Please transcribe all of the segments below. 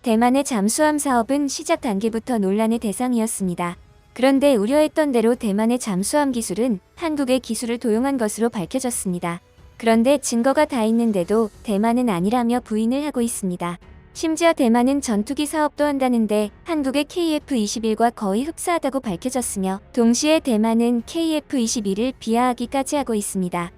대만의 잠수함 사업은 시작 단계부터 논란의 대상이었습니다. 그런데 우려했던 대로 대만의 잠수함 기술은 한국의 기술을 도용한 것으로 밝혀졌습니다. 그런데 증거가 다 있는데도 대만은 아니라며 부인을 하고 있습니다. 심지어 대만은 전투기 사업도 한다는데 한국의 KF-21과 거의 흡사하다고 밝혀졌으며 동시에 대만은 KF-21을 비하하기까지 하고 있습니다.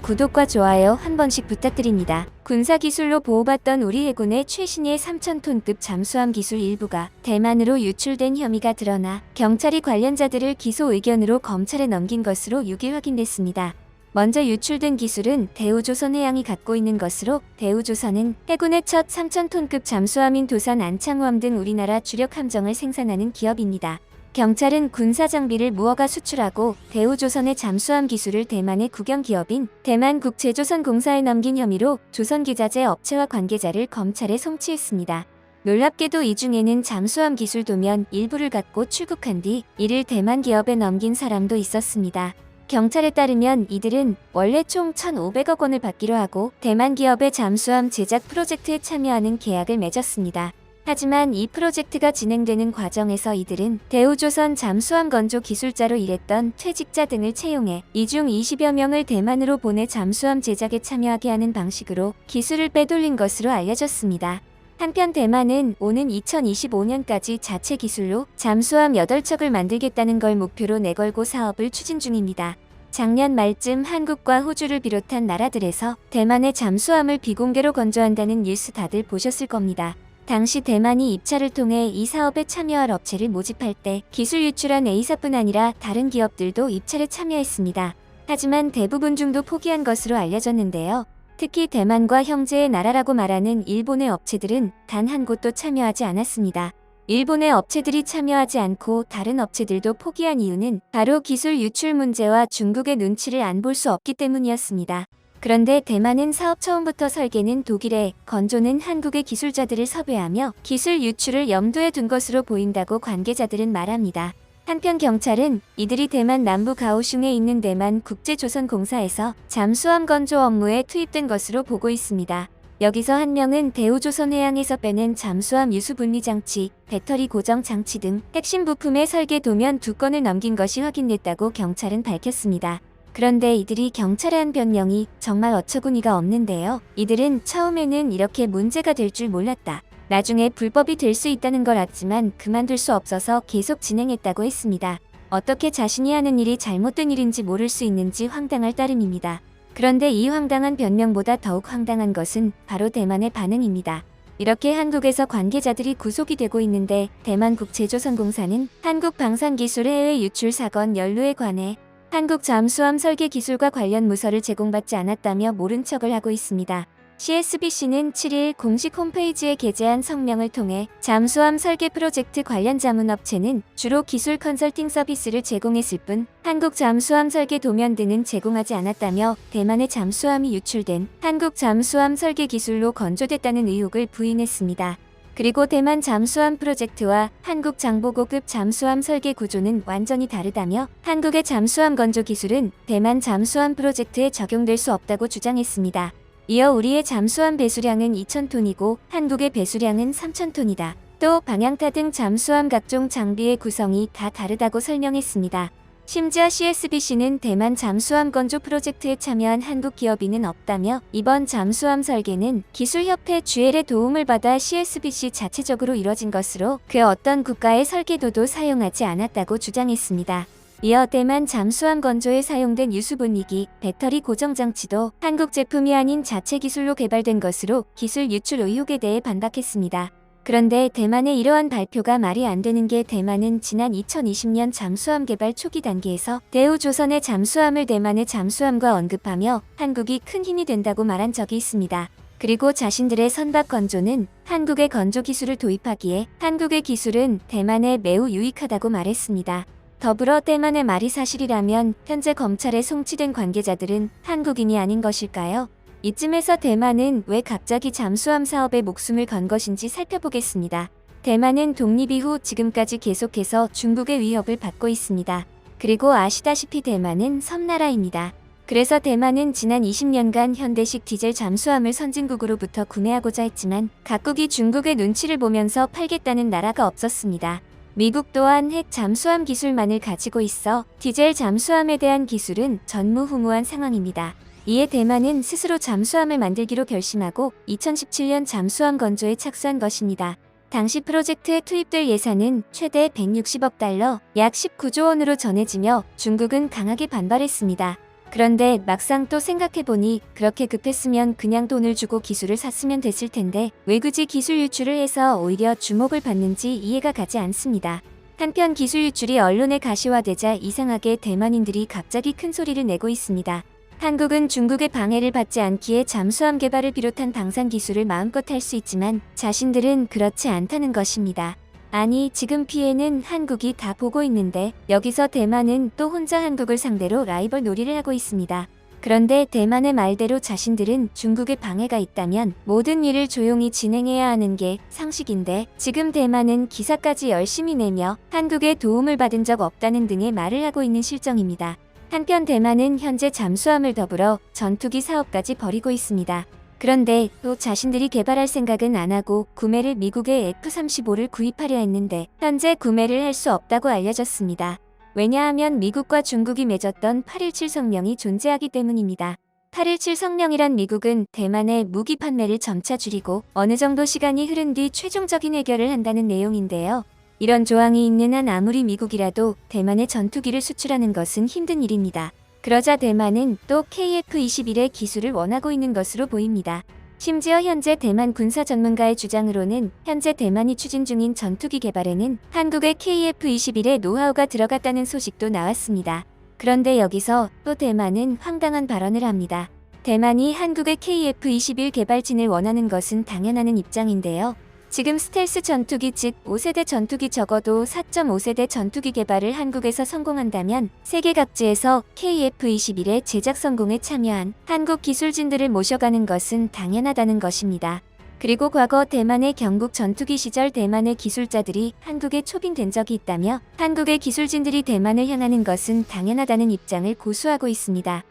구독과 좋아요 한 번씩 부탁드립니다. 군사기술로 보호받던 우리 해군의 최신의 3,000톤급 잠수함 기술 일부가 대만으로 유출된 혐의가 드러나 경찰이 관련자들을 기소 의견으로 검찰에 넘긴 것으로 6일 확인됐습니다. 먼저 유출된 기술은 대우조선해양이 갖고 있는 것으로 대우조선은 해군의 첫 3,000톤급 잠수함인 도산 안창호함 등 우리나라 주력 함정을 생산하는 기업입니다. 경찰은 군사장비를 무허가 수출하고 대우조선의 잠수함 기술을 대만의 국영기업인 대만국제조선공사에 넘긴 혐의로 조선기자재 업체와 관계자를 검찰에 송치했습니다. 놀랍게도 이 중에는 잠수함 기술 도면 일부를 갖고 출국한 뒤 이를 대만 기업에 넘긴 사람도 있었습니다. 경찰에 따르면 이들은 원래 총 1,500억 원을 받기로 하고 대만 기업의 잠수함 제작 프로젝트에 참여하는 계약을 맺었습니다. 하지만 이 프로젝트가 진행되는 과정에서 이들은 대우조선 잠수함 건조 기술자로 일했던 퇴직자 등을 채용해 이 중 20여 명을 대만으로 보내 잠수함 제작에 참여하게 하는 방식으로 기술을 빼돌린 것으로 알려졌습니다. 한편 대만은 오는 2025년까지 자체 기술로 잠수함 8척을 만들겠다는 걸 목표로 내걸고 사업을 추진 중입니다. 작년 말쯤 한국과 호주를 비롯한 나라들에서 대만의 잠수함을 비공개로 건조한다는 뉴스 다들 보셨을 겁니다. 당시 대만이 입찰을 통해 이 사업에 참여할 업체를 모집할 때 기술 유출한 A사뿐 아니라 다른 기업들도 입찰에 참여했습니다. 하지만 대부분 중도 포기한 것으로 알려졌는데요. 특히 대만과 형제의 나라라고 말하는 일본의 업체들은 단 한 곳도 참여하지 않았습니다. 일본의 업체들이 참여하지 않고 다른 업체들도 포기한 이유는 바로 기술 유출 문제와 중국의 눈치를 안 볼 수 없기 때문이었습니다. 그런데 대만은 사업 처음부터 설계는 독일에, 건조는 한국의 기술자들을 섭외하며 기술 유출을 염두에 둔 것으로 보인다고 관계자들은 말합니다. 한편 경찰은 이들이 대만 남부 가오슝에 있는 대만 국제조선공사에서 잠수함 건조 업무에 투입된 것으로 보고 있습니다. 여기서 한 명은 대우조선해양에서 빼낸 잠수함 유수분리장치, 배터리 고정장치 등 핵심 부품의 설계 도면 2건을 넘긴 것이 확인됐다고 경찰은 밝혔습니다. 그런데 이들이 경찰에 한 변명이 정말 어처구니가 없는데요. 이들은 처음에는 이렇게 문제가 될 줄 몰랐다. 나중에 불법이 될 수 있다는 걸 알았지만 그만둘 수 없어서 계속 진행했다고 했습니다. 어떻게 자신이 하는 일이 잘못된 일인지 모를 수 있는지 황당할 따름입니다. 그런데 이 황당한 변명보다 더욱 황당한 것은 바로 대만의 반응입니다. 이렇게 한국에서 관계자들이 구속이 되고 있는데 대만국제조선공사는 한국 방산기술 해외 유출 사건 연루에 관해 한국 잠수함 설계 기술과 관련 문서를 제공받지 않았다며 모른 척을 하고 있습니다. CSBC는 7일 공식 홈페이지에 게재한 성명을 통해 잠수함 설계 프로젝트 관련 자문업체는 주로 기술 컨설팅 서비스를 제공했을 뿐 한국 잠수함 설계 도면 등은 제공하지 않았다며 대만의 잠수함이 유출된 한국 잠수함 설계 기술로 건조됐다는 의혹을 부인했습니다. 그리고 대만 잠수함 프로젝트와 한국 장보고급 잠수함 설계 구조는 완전히 다르다며 한국의 잠수함 건조 기술은 대만 잠수함 프로젝트에 적용될 수 없다고 주장했습니다. 이어 우리의 잠수함 배수량은 2,000톤이고 한국의 배수량은 3,000톤이다. 또 방향타 등 잠수함 각종 장비의 구성이 다 다르다고 설명했습니다. 심지어 CSBC는 대만 잠수함 건조 프로젝트에 참여한 한국 기업인은 없다며 이번 잠수함 설계는 기술협회 GL의 도움을 받아 CSBC 자체적으로 이뤄진 것으로 그 어떤 국가의 설계도도 사용하지 않았다고 주장했습니다. 이어 대만 잠수함 건조에 사용된 유수분리기, 배터리 고정장치도 한국 제품이 아닌 자체 기술로 개발된 것으로 기술 유출 의혹에 대해 반박했습니다. 그런데 대만의 이러한 발표가 말이 안 되는 게 대만은 지난 2020년 잠수함 개발 초기 단계에서 대우조선의 잠수함을 대만의 잠수함과 언급하며 한국이 큰 힘이 된다고 말한 적이 있습니다. 그리고 자신들의 선박 건조는 한국의 건조 기술을 도입하기에 한국의 기술은 대만에 매우 유익하다고 말했습니다. 더불어 대만의 말이 사실이라면 현재 검찰에 송치된 관계자들은 한국인이 아닌 것일까요? 이쯤에서 대만은 왜 갑자기 잠수함 사업에 목숨을 건 것인지 살펴보겠습니다. 대만은 독립 이후 지금까지 계속해서 중국의 위협을 받고 있습니다. 그리고 아시다시피 대만은 섬나라입니다. 그래서 대만은 지난 20년간 현대식 디젤 잠수함을 선진국으로부터 구매하고자 했지만 각국이 중국의 눈치를 보면서 팔겠다는 나라가 없었습니다. 미국 또한 핵 잠수함 기술만을 가지고 있어 디젤 잠수함에 대한 기술은 전무후무한 상황입니다. 이에 대만은 스스로 잠수함을 만들기로 결심하고 2017년 잠수함 건조에 착수한 것입니다. 당시 프로젝트에 투입될 예산은 최대 160억 달러, 약 19조 원으로 전해지며 중국은 강하게 반발했습니다. 그런데 막상 또 생각해보니 그렇게 급했으면 그냥 돈을 주고 기술을 샀으면 됐을 텐데 왜 굳이 기술 유출을 해서 오히려 주목을 받는지 이해가 가지 않습니다. 한편 기술 유출이 언론에 가시화되자 이상하게 대만인들이 갑자기 큰 소리를 내고 있습니다. 한국은 중국의 방해를 받지 않기에 잠수함 개발을 비롯한 방산 기술을 마음껏 할 수 있지만 자신들은 그렇지 않다는 것입니다. 아니, 지금 피해는 한국이 다 보고 있는데 여기서 대만은 또 혼자 한국을 상대로 라이벌 놀이를 하고 있습니다. 그런데 대만의 말대로 자신들은 중국의 방해가 있다면 모든 일을 조용히 진행해야 하는 게 상식인데 지금 대만은 기사까지 열심히 내며 한국의 도움을 받은 적 없다는 등의 말을 하고 있는 실정입니다. 한편 대만은 현재 잠수함을 더불어 전투기 사업까지 벌이고 있습니다. 그런데 또 자신들이 개발할 생각은 안 하고 구매를 미국의 F-35를 구입하려 했는데 현재 구매를 할 수 없다고 알려졌습니다. 왜냐하면 미국과 중국이 맺었던 8.17 성명이 존재하기 때문입니다. 8.17 성명이란 미국은 대만의 무기 판매를 점차 줄이고 어느 정도 시간이 흐른 뒤 최종적인 해결을 한다는 내용인데요. 이런 조항이 있는 한 아무리 미국이라도 대만에 전투기를 수출하는 것은 힘든 일입니다. 그러자 대만은 또 KF-21의 기술을 원하고 있는 것으로 보입니다. 심지어 현재 대만 군사 전문가의 주장으로는 현재 대만이 추진 중인 전투기 개발에는 한국의 KF-21의 노하우가 들어갔다는 소식도 나왔습니다. 그런데 여기서 또 대만은 황당한 발언을 합니다. 대만이 한국의 KF-21 개발진을 원하는 것은 당연하는 입장인데요. 지금 스텔스 전투기 즉 5세대 전투기 적어도 4.5세대 전투기 개발을 한국에서 성공한다면 세계 각지에서 KF-21의 제작 성공에 참여한 한국 기술진들을 모셔가는 것은 당연하다는 것입니다. 그리고 과거 대만의 경국 전투기 시절 대만의 기술자들이 한국에 초빙된 적이 있다며 한국의 기술진들이 대만을 향하는 것은 당연하다는 입장을 고수하고 있습니다.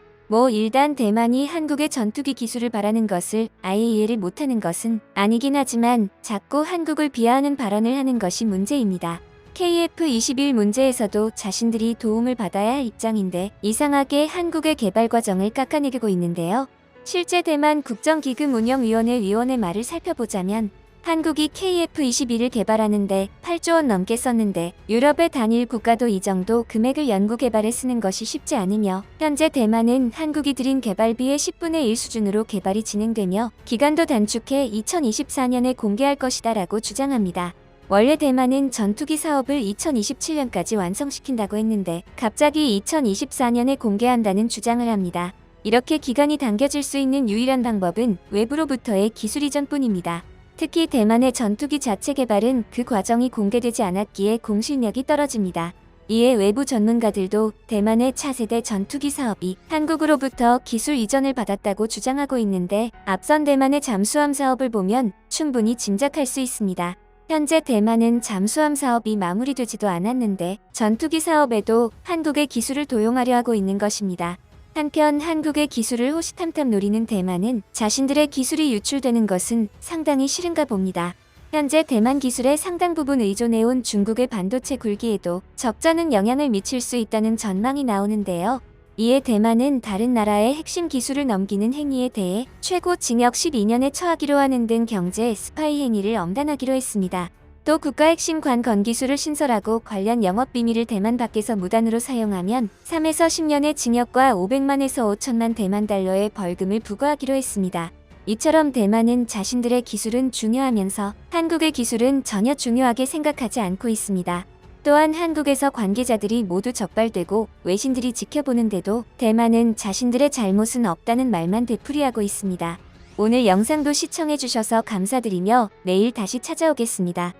일단 대만이 한국의 전투기 기술을 바라는 것을 아예 이해를 못하는 것은 아니긴 하지만 자꾸 한국을 비하하는 발언을 하는 것이 문제입니다. KF-21 문제에서도 자신들이 도움을 받아야 할 입장인데 이상하게 한국의 개발 과정을 깎아내리고 있는데요. 실제 대만 국정기금운영위원회 위원의 말을 살펴보자면 한국이 KF-21을 개발하는데 8조 원 넘게 썼는데 유럽의 단일 국가도 이 정도 금액을 연구 개발에 쓰는 것이 쉽지 않으며 현재 대만은 한국이 들인 개발비의 10분의 1 수준으로 개발이 진행되며 기간도 단축해 2024년에 공개할 것이다 라고 주장합니다. 원래 대만은 전투기 사업을 2027년까지 완성시킨다고 했는데 갑자기 2024년에 공개한다는 주장을 합니다. 이렇게 기간이 당겨질 수 있는 유일한 방법은 외부로부터의 기술 이전뿐입니다. 특히 대만의 전투기 자체 개발은 그 과정이 공개되지 않았기에 공실력이 떨어집니다. 이에 외부 전문가들도 대만의 차세대 전투기 사업이 한국으로부터 기술 이전을 받았다고 주장하고 있는데 앞선 대만의 잠수함 사업을 보면 충분히 짐작할 수 있습니다. 현재 대만은 잠수함 사업이 마무리되지도 않았는데 전투기 사업에도 한국의 기술을 도용하려 하고 있는 것입니다. 한편 한국의 기술을 호시탐탐 노리는 대만은 자신들의 기술이 유출되는 것은 상당히 싫은가 봅니다. 현재 대만 기술의 상당 부분 의존해온 중국의 반도체 굴기에도 적잖은 영향을 미칠 수 있다는 전망이 나오는데요. 이에 대만은 다른 나라의 핵심 기술을 넘기는 행위에 대해 최고 징역 12년에 처하기로 하는 등 경제 스파이 행위를 엄단하기로 했습니다. 또 국가 핵심 관건 기술을 신설하고 관련 영업 비밀을 대만 밖에서 무단으로 사용하면 3에서 10년의 징역과 500만에서 5천만 대만 달러의 벌금을 부과하기로 했습니다. 이처럼 대만은 자신들의 기술은 중요하면서 한국의 기술은 전혀 중요하게 생각하지 않고 있습니다. 또한 한국에서 관계자들이 모두 적발되고 외신들이 지켜보는데도 대만은 자신들의 잘못은 없다는 말만 되풀이하고 있습니다. 오늘 영상도 시청해주셔서 감사드리며 내일 다시 찾아오겠습니다.